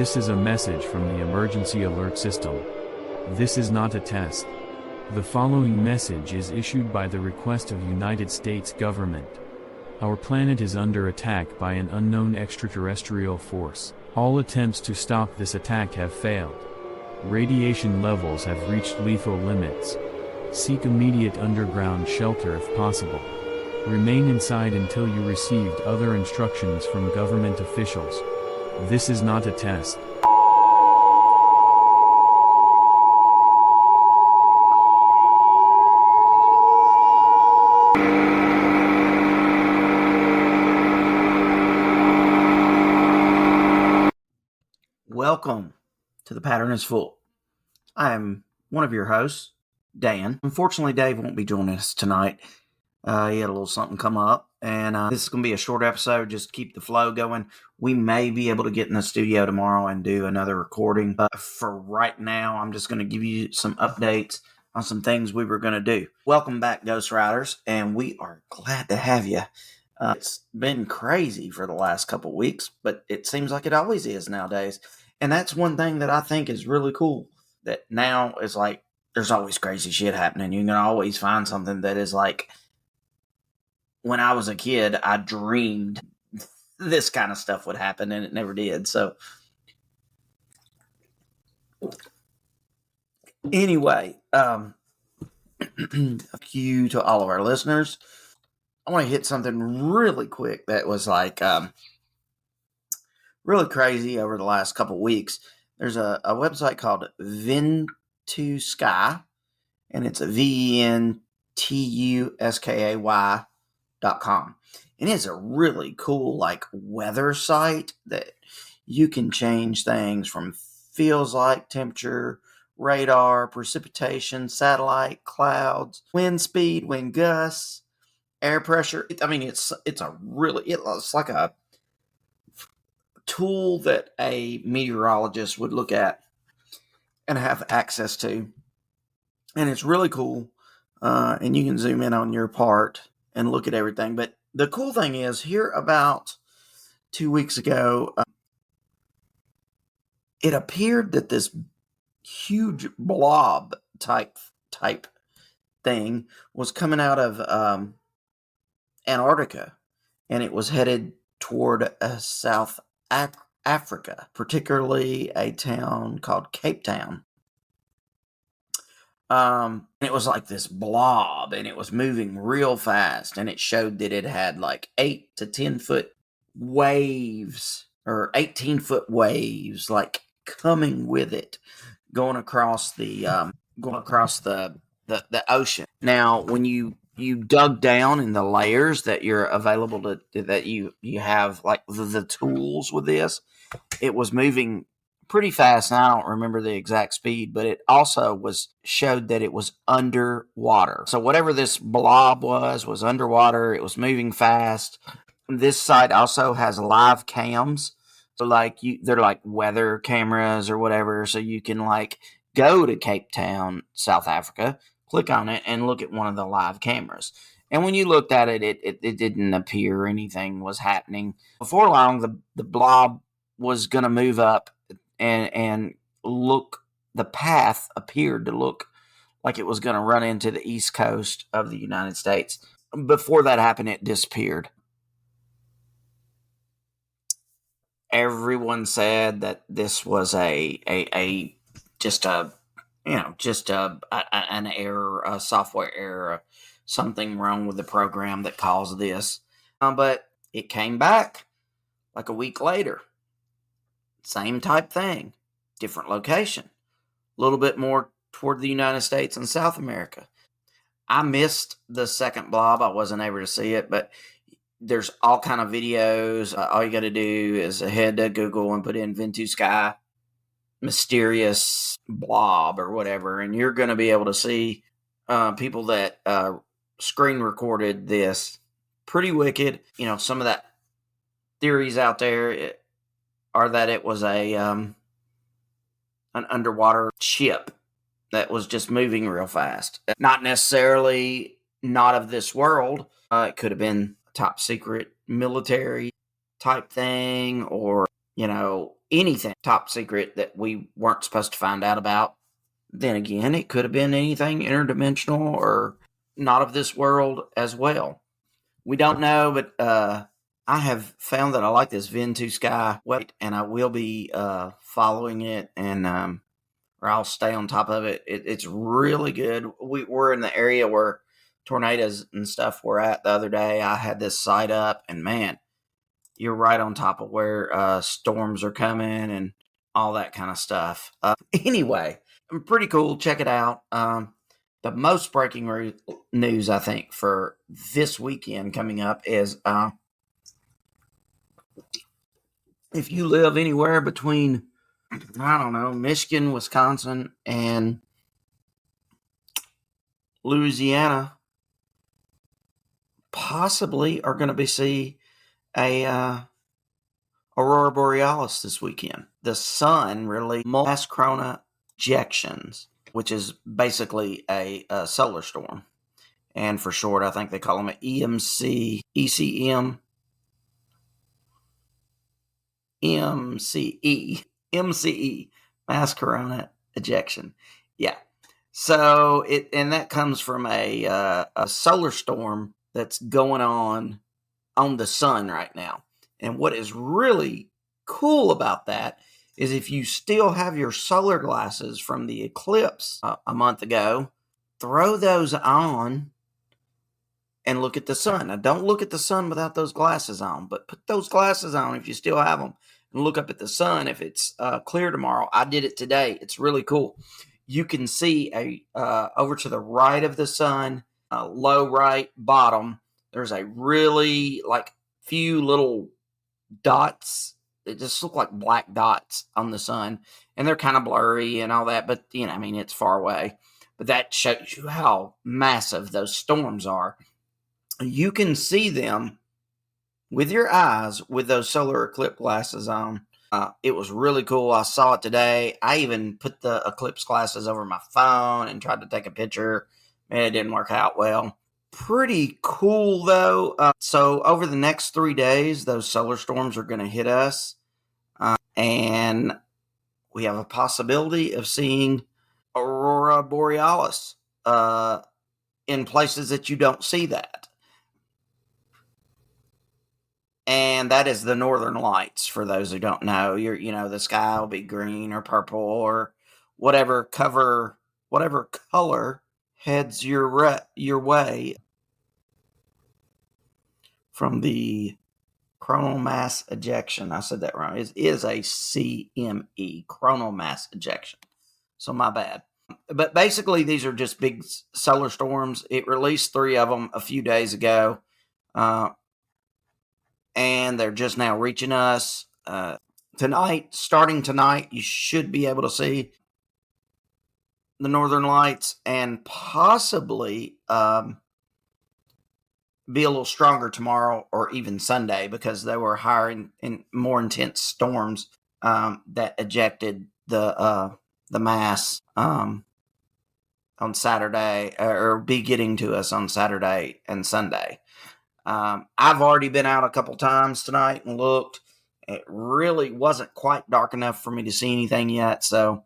This is a message from the emergency alert system. This is not a test. The following message is issued by the request of United States government. Our planet is under attack by an unknown extraterrestrial force. All attempts to stop this attack have failed. Radiation levels have reached lethal limits. Seek immediate underground shelter if possible. Remain inside until you received other instructions from government officials. This is not a test. Welcome to The Pattern is Full. I am one of your hosts, Dan. Unfortunately, Dave won't be joining us tonight. He had a little something come up, and this is going to be a short episode, just to keep the flow going. We may be able to get in the studio tomorrow and do another recording, but for right now, I'm just going to give you some updates on some things we were going to do. Welcome back, Ghost Riders, and we are glad to have you. It's been crazy for the last couple weeks, but it seems like it always is nowadays. And that's one thing that I think is really cool, that now is like, there's always crazy shit happening. You can always find something that is like, when I was a kid, I dreamed this kind of stuff would happen, and it never did. So anyway, thank you to all of our listeners. I want to hit something really quick that was like really crazy over the last couple weeks. There's a website called Ventusky, and it's a VENTUSKAY.com. And it's a really cool like weather site that you can change things from feels like, temperature, radar, precipitation, satellite, clouds, wind speed, wind gusts, air pressure. It's like a tool that a meteorologist would look at and have access to. And it's really cool. And you can zoom in on your part and look at everything. But the cool thing is, here about 2 weeks ago, it appeared that this huge blob type thing was coming out of Antarctica, and it was headed toward South Africa, particularly a town called Cape Town. It was like this blob, and it was moving real fast, and it showed that it had like 8 to 10 foot waves, or 18-foot waves, like coming with it, going across the ocean. Now, when you dug down in the layers that you're available to, that you have like the tools with this, it was moving pretty fast, and I don't remember the exact speed, but it also showed that it was underwater. So whatever this blob was underwater. It was moving fast. This site also has live cams, so like they're like weather cameras or whatever. So you can like go to Cape Town, South Africa, click on it, and look at one of the live cameras. And when you looked at it, it didn't appear anything was happening. Before long, the blob was going to move up, and look, the path appeared to look like it was going to run into the east coast of the United States. Before that happened, it disappeared. Everyone said that this was an error, a software error, something wrong with the program that caused this. But it came back like a week later. Same type thing, different location, a little bit more toward the United States and South America. I missed the second blob. I wasn't able to see it, but there's all kind of videos. All you got to do is head to Google and put in Ventusky mysterious blob or whatever, and you're going to be able to see people that screen recorded this. Pretty wicked. You know, some of that theories out there are that it was an underwater ship that was just moving real fast. Not necessarily not of this world. It could have been a top secret military type thing, or anything top secret that we weren't supposed to find out about. Then again, it could have been anything interdimensional or not of this world as well. We don't know, but I have found that I like this Ventu Sky website, and I will be following it, and or I'll stay on top of it. It's really good. We're in the area where tornadoes and stuff were at the other day. I had this site up, and man, you're right on top of where storms are coming and all that kind of stuff. Anyway, pretty cool. Check it out. The most breaking news, I think, for this weekend coming up is if you live anywhere between, I don't know, Michigan, Wisconsin, and Louisiana, possibly are going to be see a aurora borealis this weekend. The sun released mass corona ejections, which is basically a solar storm. And for short, I think they call them an ECM, MCE, mass corona ejection. Yeah. So that comes from a solar storm that's going on the sun right now. And what is really cool about that is if you still have your solar glasses from the eclipse a month ago, throw those on and look at the sun. Now, don't look at the sun without those glasses on, but put those glasses on if you still have them and look up at the sun if it's clear tomorrow. I did it today. It's really cool. You can see over to the right of the sun, low right bottom, there's a really few little dots. They just look like black dots on the sun, and they're kind of blurry and all that, but it's far away. But that shows you how massive those storms are. You can see them with your eyes with those solar eclipse glasses on. It was really cool. I saw it today. I even put the eclipse glasses over my phone and tried to take a picture. Man, it didn't work out well. Pretty cool, though. So over the next 3 days, those solar storms are going to hit us. And we have a possibility of seeing aurora borealis in places that you don't see that. And that is the northern lights, for those who don't know. The sky will be green or purple or whatever color heads your way from the coronal mass ejection. I said that wrong. It is a CME, coronal mass ejection. So my bad. But basically, these are just big solar storms. It released 3 of them a few days ago. And they're just now reaching us. Starting tonight, you should be able to see the northern lights and possibly be a little stronger tomorrow or even Sunday, because they were higher in more intense storms that ejected the mass on Saturday, or be getting to us on Saturday and Sunday. I've already been out a couple times tonight and looked. It really wasn't quite dark enough for me to see anything yet, so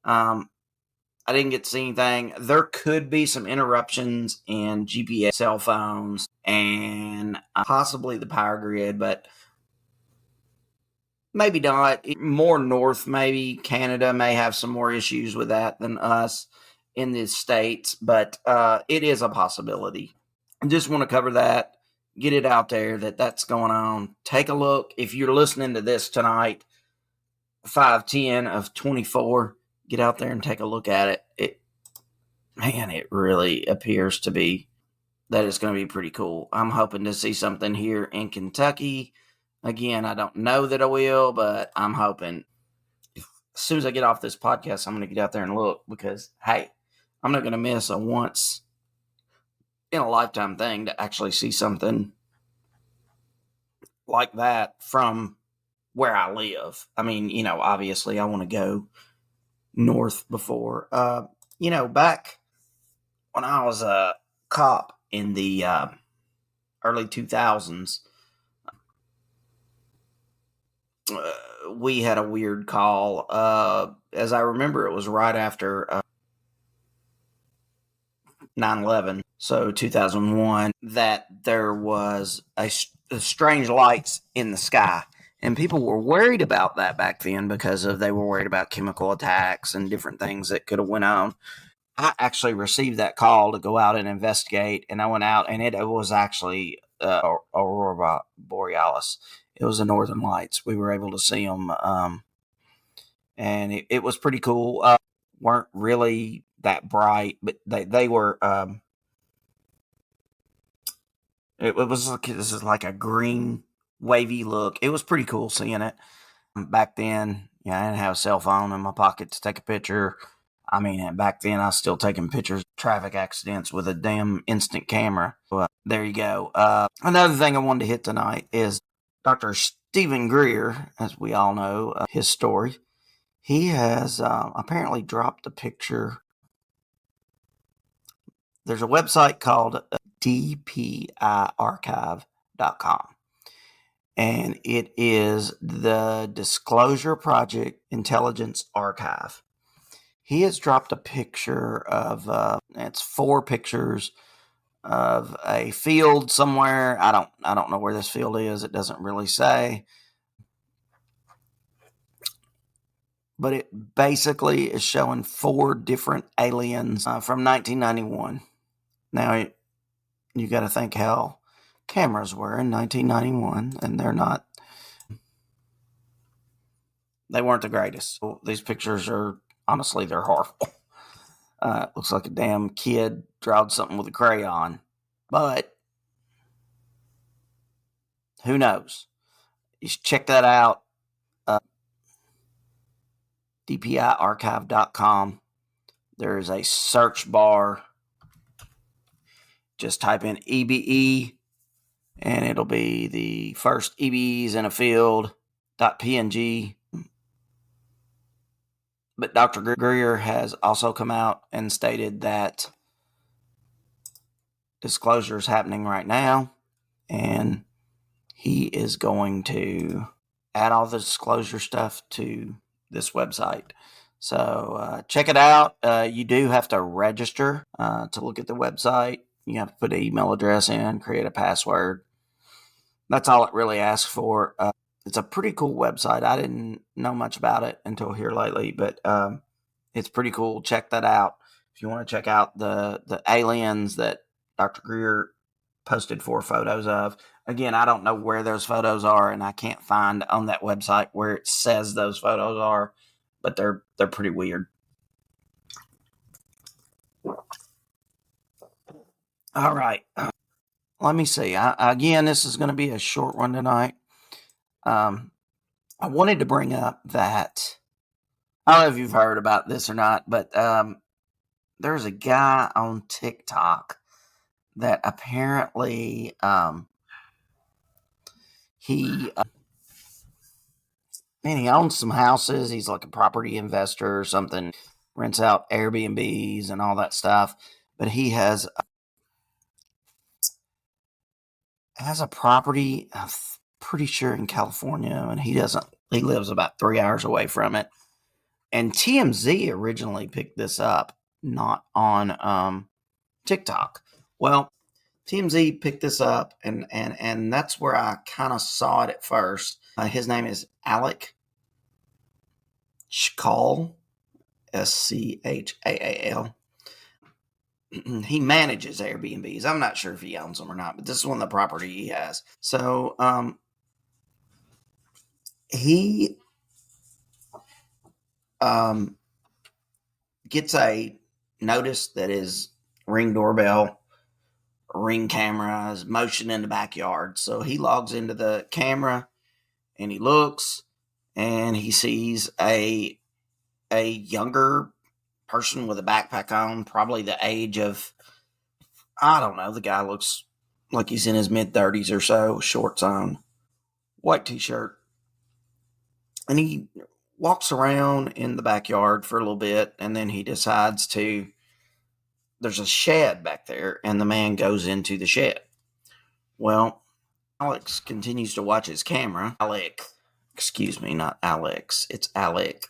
I didn't get to see anything. There could be some interruptions in GPS, cell phones, and possibly the power grid, but maybe not. More north, maybe Canada may have some more issues with that than us in the States, but it is a possibility. I just want to cover that, get it out there that's going on. Take a look. If you're listening to this tonight, 5/10 of 24, get out there and take a look at it. It really appears to be that it's going to be pretty cool. I'm hoping to see something here in Kentucky. Again, I don't know that I will, but I'm hoping. As soon as I get off this podcast, I'm going to get out there and look, because, hey, I'm not going to miss a once in a lifetime thing to actually see something like that from where I live. Obviously I want to go north before. Back when I was a cop in the early 2000s, we had a weird call. As I remember, it was right after 9/11, so 2001, that there was a strange lights in the sky. And people were worried about that back then because they were worried about chemical attacks and different things that could have went on. I actually received that call to go out and investigate, and I went out, and it was actually Aurora Borealis. It was the Northern Lights. We were able to see them, and it was pretty cool. Weren't really that bright, but they were. It was like, this is like a green wavy look. It was pretty cool seeing it back then. Yeah, I didn't have a cell phone in my pocket to take a picture. I mean, back then I was still taking pictures of traffic accidents with a damn instant camera. But there you go. Another thing I wanted to hit tonight is Dr. Stephen Greer, as we all know, his story. He has apparently dropped a picture. There's a website called dpiarchive.com. And it is the Disclosure Project Intelligence Archive. He has dropped a picture of it's 4 pictures of a field somewhere. I don't know where this field is. It doesn't really say. But it basically is showing 4 different aliens from 1991. Now, you got to think how cameras were in 1991, and they weren't the greatest. These pictures are, honestly, they're horrible. It looks like a damn kid drawed something with a crayon. But who knows? You should check that out. dpiarchive.com. There is a search bar. Just type in EBE, and it'll be the first EBEs in a field .png. But Dr. Greer has also come out and stated that disclosure is happening right now, and he is going to add all the disclosure stuff to this website. So check it out. You do have to register to look at the website. You have to put an email address in, create a password. That's all it really asks for. It's a pretty cool website. I didn't know much about it until here lately, but it's pretty cool. Check that out. If you want to check out the aliens that Dr. Greer posted 4 photos of. Again, I don't know where those photos are, and I can't find on that website where it says those photos are, but they're pretty weird. All right. Let me see. Again, this is going to be a short one tonight. I wanted to bring up that, I don't know if you've heard about this or not, but there's a guy on TikTok that apparently he owns some houses. He's like a property investor or something, rents out Airbnbs and all that stuff. But he has a property, I'm pretty sure in California, and he lives about 3 hours away from it. And TMZ originally picked this up, not on TikTok. Well, TMZ picked this up, and that's where I kind of saw it at first. His name is Alec Schall, Schaal. He manages Airbnbs. I'm not sure if he owns them or not, but this is one of the property he has. So he gets a notice that his Ring doorbell, Ring camera is motion in the backyard. So he logs into the camera and he looks and he sees a younger person with a backpack on, probably the age of, I don't know, the guy looks like he's in his mid-30s or so, shorts on, white t-shirt. And he walks around in the backyard for a little bit, and then he decides there's a shed back there, and the man goes into the shed. Well, Alex continues to watch his camera. Alec, Excuse me, not Alex. It's Alec.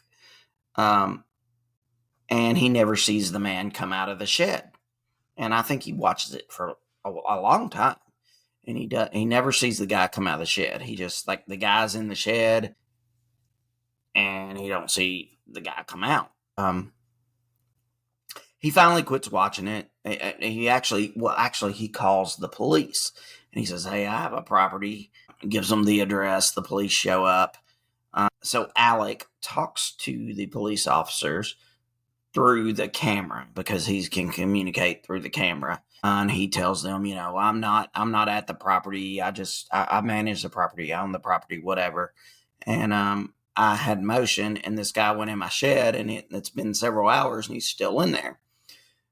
And he never sees the man come out of the shed. And I think he watches it for a long time. And he never sees the guy come out of the shed. He just, like, the guy's in the shed and he don't see the guy come out. He finally quits watching it. He calls the police and he says, "Hey, I have a property." Gives them the address. The police show up. So Alec talks to the police officers through the camera because he can communicate through the camera. And he tells them, I'm not at the property. I manage the property. I own the property, whatever. And I had motion, and this guy went in my shed, and it's been several hours, and he's still in there.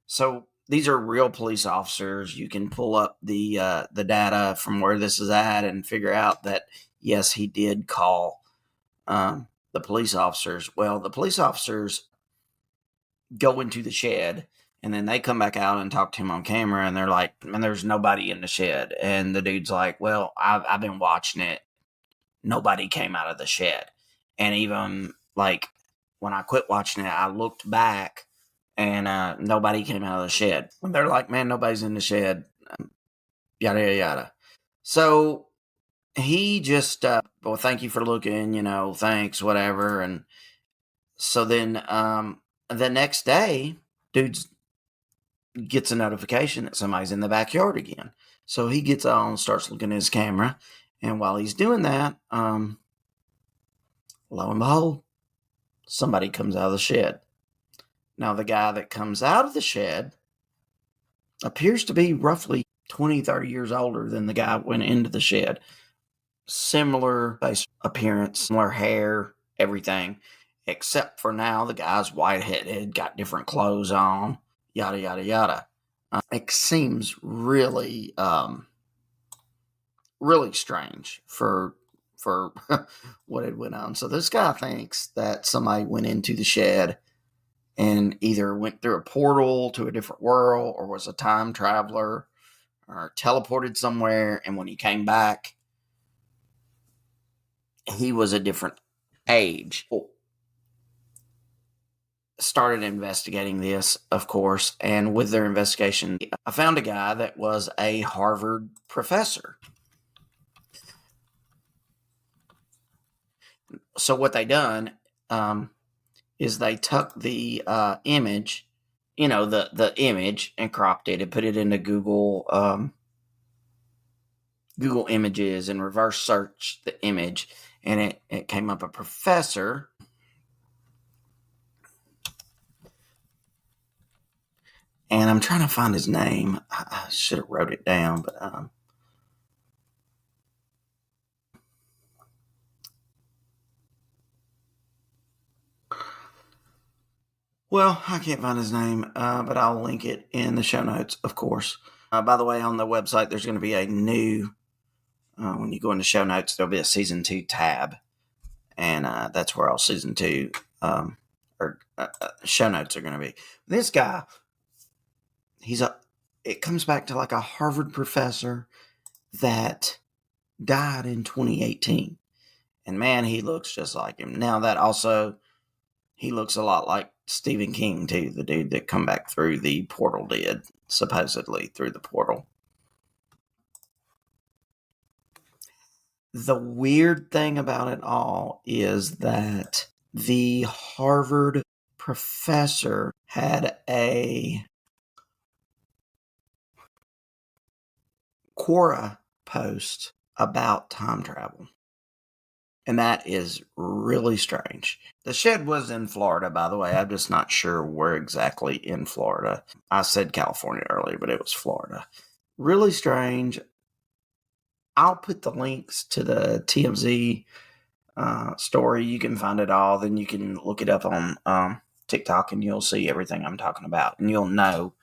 So these are real police officers. You can pull up the data from where this is at and figure out that, yes, he did call the police officers. Well, the police officers go into the shed, and then they come back out and talk to him on camera, and they're like, "Man, there's nobody in the shed." And the dude's like, "Well, I've been watching it. Nobody came out of the shed." And even, like, when I quit watching it, I looked back, and nobody came out of the shed. And they're like, "Man, nobody's in the shed." Yada, yada, yada. So he just, "Well, thank you for looking, thanks, whatever." And so then the next day, dude gets a notification that somebody's in the backyard again. So he gets on and starts looking at his camera. And while he's doing that, lo and behold, somebody comes out of the shed. Now, the guy that comes out of the shed appears to be roughly 20, 30 years older than the guy went into the shed. Similar face appearance, similar hair, everything. Except for now, the guy's white-headed, got different clothes on, yada, yada, yada. It seems really, really strange for what had went on. So this guy thinks that somebody went into the shed and either went through a portal to a different world, or was a time traveler, or teleported somewhere, and when he came back, he was a different age. Started investigating this, of course, and with their investigation, I found a guy that was a Harvard professor. So what they done is they took the image, the image, and cropped it and put it into Google Images and reverse searched the image, and it came up a professor. And I'm trying to find his name. I should have wrote it down, but well, I can't find his name, but I'll link it in the show notes, of course. By the way, on the website, there's going to be a new, when you go into show notes, there'll be a season 2 tab. And that's where all season 2 show notes are going to be. This guy, it comes back to like a Harvard professor that died in 2018. And man, he looks just like him. Now that also, he looks a lot like Stephen King too, the dude that come back through the portal did, supposedly through the portal. The weird thing about it all is that the Harvard professor had a Quora post about time travel. And that is really strange. The shed was in Florida, by the way. I'm just not sure where exactly in Florida. I said California earlier, but it was Florida. Really strange. I'll put the links to the TMZ story. You can find it all. Then you can look it up on TikTok, and you'll see everything I'm talking about. And you'll know.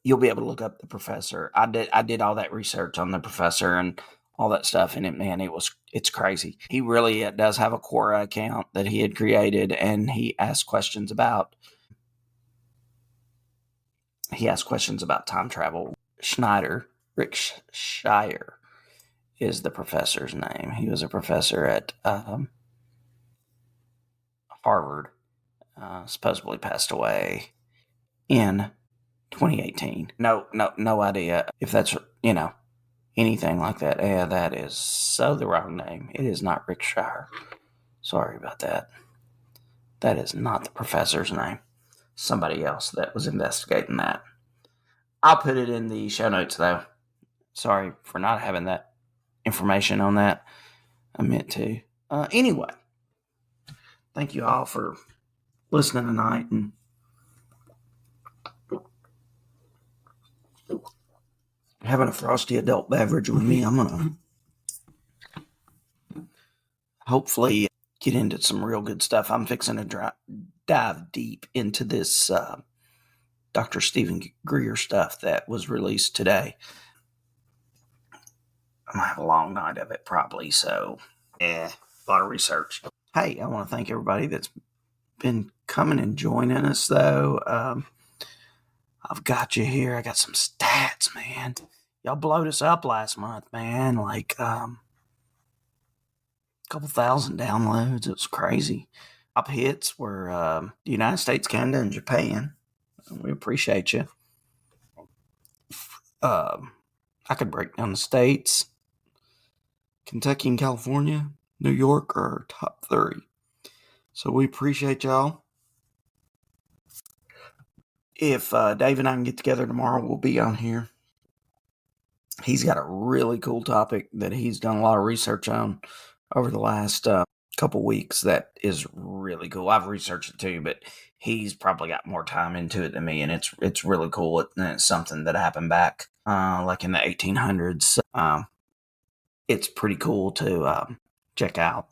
You'll be able to look up the professor. I did all that research on the professor and all that stuff, and it's crazy. He really does have a Quora account that he had created, and he asked questions about time travel. Rick Shire, is the professor's name. He was a professor at Harvard. Supposedly passed away in 2018. No idea if that's, anything like that. Yeah, that is so the wrong name. It is not Rick Shire. Sorry about that. That is not the professor's name. Somebody else that was investigating that. I'll put it in the show notes, though. Sorry for not having that information on that. I meant to. Anyway, thank you all for listening tonight. And having a frosty adult beverage with me, I'm going to hopefully get into some real good stuff. I'm fixing to dive deep into this Dr. Stephen Greer stuff that was released today. I'm going to have a long night of it probably, so a lot of research. Hey, I want to thank everybody that's been coming and joining us, though. I've got you here. I got some stats, man. Y'all blowed us up last month, man. Like, couple thousand downloads. It was crazy. Top hits were the United States, Canada, and Japan. We appreciate you. I could break down the states. Kentucky and California, New York are top 30. So we appreciate y'all. If Dave and I can get together tomorrow, we'll be on here. He's got a really cool topic that he's done a lot of research on over the last couple weeks that is really cool. I've researched it too, but he's probably got more time into it than me, and it's really cool. It's something that happened back like in the 1800s. It's pretty cool to check out.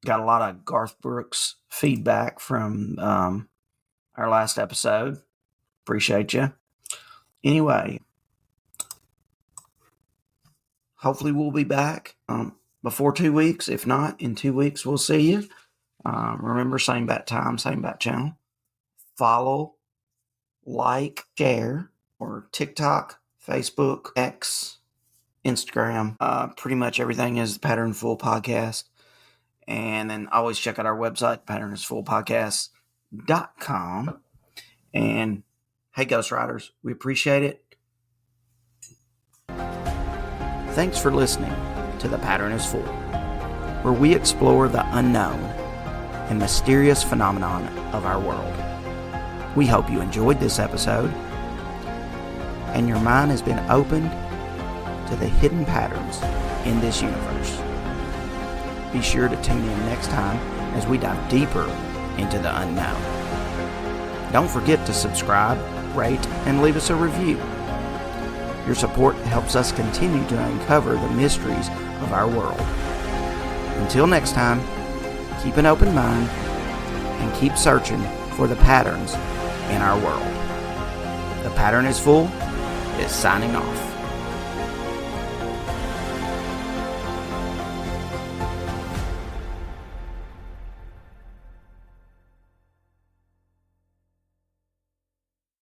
Got a lot of Garth Brooks feedback from our last episode. Appreciate you. Anyway, hopefully we'll be back before 2 weeks. If not, in 2 weeks, we'll see you. Remember, same bat time, same bat channel. Follow, like, share, or TikTok, Facebook, X, Instagram. Pretty much everything is the Pattern Full Podcast. And then always check out our website, patternisfullpodcast.com. And hey, Ghost Riders, we appreciate it. Thanks for listening to The Pattern is Full, where we explore the unknown and mysterious phenomenon of our world. We hope you enjoyed this episode and your mind has been opened to the hidden patterns in this universe. Be sure to tune in next time as we dive deeper into the unknown. Don't forget to subscribe, rate, and leave us a review. Your support helps us continue to uncover the mysteries of our world. Until next time, keep an open mind and keep searching for the patterns in our world. The Pattern is Full is signing off.